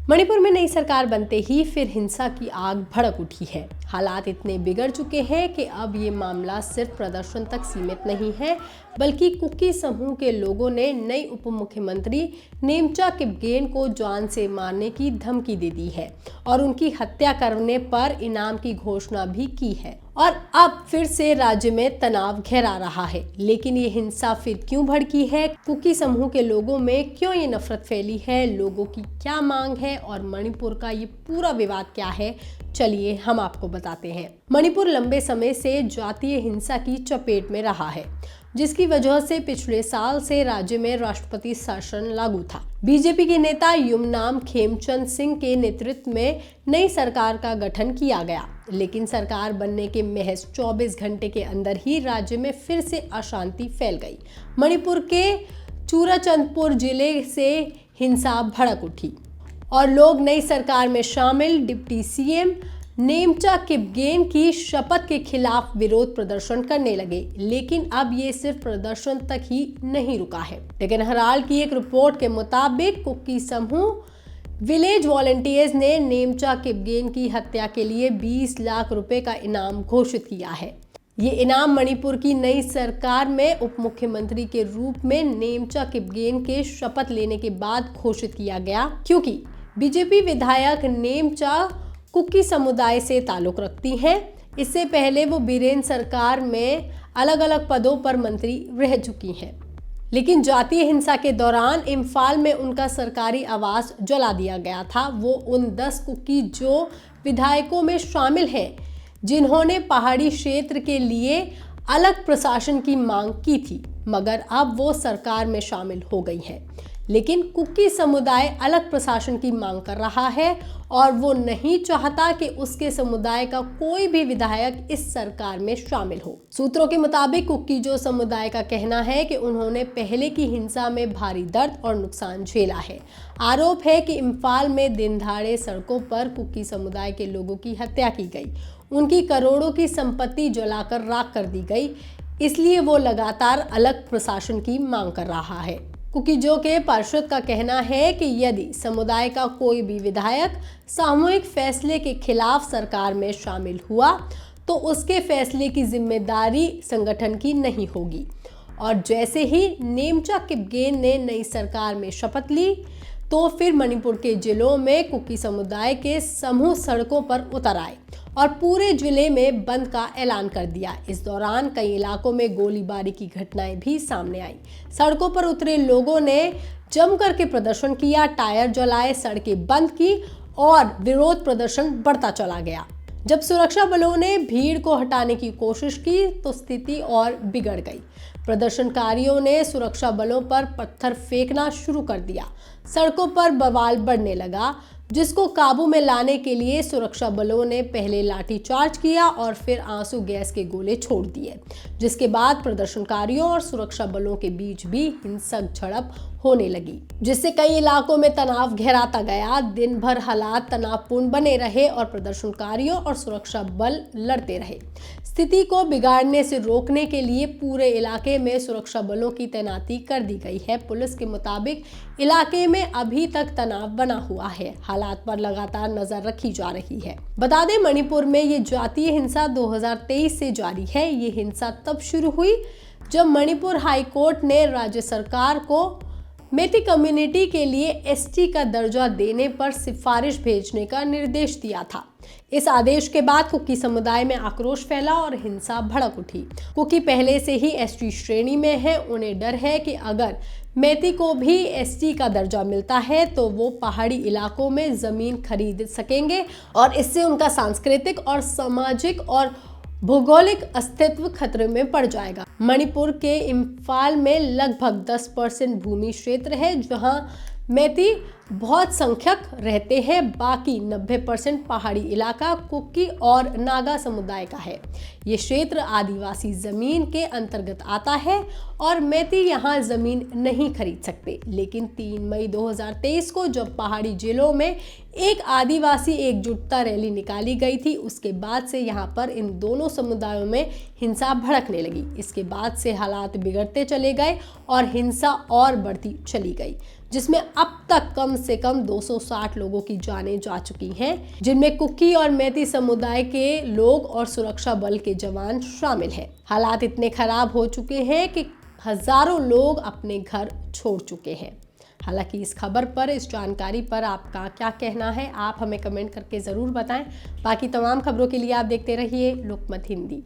मणिपुर में नई सरकार बनते ही फिर हिंसा की आग भड़क उठी है। हालात इतने बिगड़ चुके हैं कि अब ये मामला सिर्फ प्रदर्शन तक सीमित नहीं है, बल्कि कुकी समूह के लोगों ने नई उप मुख्यमंत्री नेमचा किपगेन को जान से मारने की धमकी दे दी है और उनकी हत्या करने पर इनाम की घोषणा भी की है। और अब फिर से राज्य में तनाव गहरा रहा है। लेकिन ये हिंसा फिर क्यों भड़की है, कुकी समूह के लोगों में क्यों ये नफरत फैली है, लोगों की क्या मांग है और मणिपुर का ये पूरा विवाद क्या है, चलिए हम आपको बताते हैं। मणिपुर लंबे समय से जातीय हिंसा की चपेट में रहा है, जिसकी वजह से पिछले साल से राज्य में राष्ट्रपति शासन लागू था। बीजेपी के नेता युमनाम खेमचंद सिंह के नेतृत्व में नई सरकार का गठन किया गया, लेकिन सरकार बनने के महज 24 घंटे के अंदर ही राज्य में फिर से अशांति फैल गई। मणिपुर के चूराचंदपुर जिले से हिंसा भड़क उठी और लोग नई सरकार में शामिल डिप्टी सीएम नेमचा किपगेन की शपथ के खिलाफ विरोध प्रदर्शन करने लगे। लेकिन अब ये सिर्फ प्रदर्शन तक ही नहीं रुका है। लेकिन हराल की एक रिपोर्ट के मुताबिक कुकी समूह विलेज वॉलंटियर्स ने नेमचा किपगेन की हत्या के लिए 20 लाख रुपए का इनाम घोषित किया है। ये इनाम मणिपुर की नई सरकार में उप मुख्यमंत्री के रूप में नेमचा किपगेन के शपथ लेने के बाद घोषित किया गया, क्योंकि बीजेपी विधायक नेमचा कुकी समुदाय से ताल्लुक रखती हैं। इससे पहले वो बीरेन सरकार में अलग अलग पदों पर मंत्री रह चुकी हैं। लेकिन जातीय हिंसा के दौरान इम्फाल में उनका सरकारी आवास जला दिया गया था। वो उन 10 कुकी जो विधायकों में शामिल हैं, जिन्होंने पहाड़ी क्षेत्र के लिए अलग प्रशासन की मांग की थी, मगर अब वो सरकार में शामिल हो गई हैं। लेकिन कुकी समुदाय अलग प्रशासन की मांग कर रहा है और वो नहीं चाहता कि उसके समुदाय का कोई भी विधायक इस सरकार में शामिल हो। सूत्रों के मुताबिक कुकी जो समुदाय का कहना है कि उन्होंने पहले की हिंसा में भारी दर्द और नुकसान झेला है। आरोप है कि इम्फाल में दिन दहाड़े सड़कों पर कुकी समुदाय के लोगों की हत्या की गई, उनकी करोड़ों की संपत्ति जलाकर राख कर दी गई। इसलिए वो लगातार अलग प्रशासन की मांग कर रहा है। कुकीजो के पार्षद का कहना है कि यदि समुदाय का कोई भी विधायक सामूहिक फैसले के खिलाफ सरकार में शामिल हुआ तो उसके फैसले की जिम्मेदारी संगठन की नहीं होगी। और जैसे ही नेमचा किपगेन ने नई सरकार में शपथ ली तो फिर मणिपुर के जिलों में कुकी समुदाय के समूह सड़कों पर उतर आए और पूरे जिले में बंद का ऐलान कर दिया। इस दौरान कई इलाकों में गोलीबारी की घटनाएं भी सामने आई। सड़कों पर उतरे लोगों ने जमकर के प्रदर्शन किया, टायर जलाए, सड़कें बंद की और विरोध प्रदर्शन बढ़ता चला गया। जब सुरक्षा बलों ने भीड़ को हटाने की कोशिश की तो स्थिति और बिगड़ गई। प्रदर्शनकारियों ने सुरक्षा बलों पर पत्थर फेंकना शुरू कर दिया। सड़कों पर बवाल बढ़ने लगा, जिसको काबू में लाने के लिए सुरक्षा बलों ने पहले लाठीचार्ज किया और फिर आंसू गैस के गोले छोड़ दिए, जिसके बाद प्रदर्शनकारियों और सुरक्षा बलों के बीच भी हिंसक झड़प होने लगी, जिससे कई इलाकों में तनाव गहराता गया। दिन भर हालात तनावपूर्ण बने रहे और प्रदर्शनकारियों और सुरक्षा बल लड़ते रहे। स्थिति को बिगाड़ने से रोकने के लिए पूरे इलाके में सुरक्षा बलों की तैनाती कर दी गई है। पुलिस के मुताबिक इलाके में अभी तक तनाव बना हुआ है। हालात पर लगातार नजर रखी जा रही है। बता दें, मणिपुर में ये जातीय हिंसा 2023 से जारी है। ये हिंसा तब शुरू हुई जब मणिपुर हाई कोर्ट ने राज्य सरकार को मेती कम्युनिटी के लिए एसटी का दर्जा देने पर सिफारिश भेजने का निर्देश दिया था। इस आदेश के बाद कुकी समुदाय में आक्रोश फैला और हिंसा भड़क उठी। कुकी पहले से ही एसटी श्रेणी में है। उन्हें डर है कि अगर मेती को भी एसटी का दर्जा मिलता है तो वो पहाड़ी इलाकों में जमीन खरीद सकेंगे और इससे उनका सांस्कृतिक और सामाजिक और भौगोलिक अस्तित्व खतरे में पड़ जाएगा। मणिपुर के इम्फाल में लगभग 10% भूमि क्षेत्र है जहां मेती बहुत संख्यक रहते हैं। बाकी 90% पहाड़ी इलाका कुकी और नागा समुदाय का है। ये क्षेत्र आदिवासी जमीन के अंतर्गत आता है और मेती यहाँ जमीन नहीं खरीद सकते। लेकिन 3 मई 2023 को जब पहाड़ी जिलों में एक आदिवासी एकजुटता रैली निकाली गई थी, उसके बाद से यहाँ पर इन दोनों समुदायों में हिंसा भड़कने लगी। इसके बाद से हालात बिगड़ते चले गए और हिंसा और बढ़ती चली गई, जिसमें अब तक कम से कम 260 लोगों की जानें जा चुकी हैं, जिनमें कुकी और मैती समुदाय के लोग और सुरक्षा बल के जवान शामिल हैं। हालात इतने खराब हो चुके हैं कि हजारों लोग अपने घर छोड़ चुके हैं। हालांकि इस खबर पर, इस जानकारी पर आपका क्या कहना है, आप हमें कमेंट करके ज़रूर बताएं। बाकी तमाम खबरों के लिए आप देखते रहिए लोकमत हिंदी।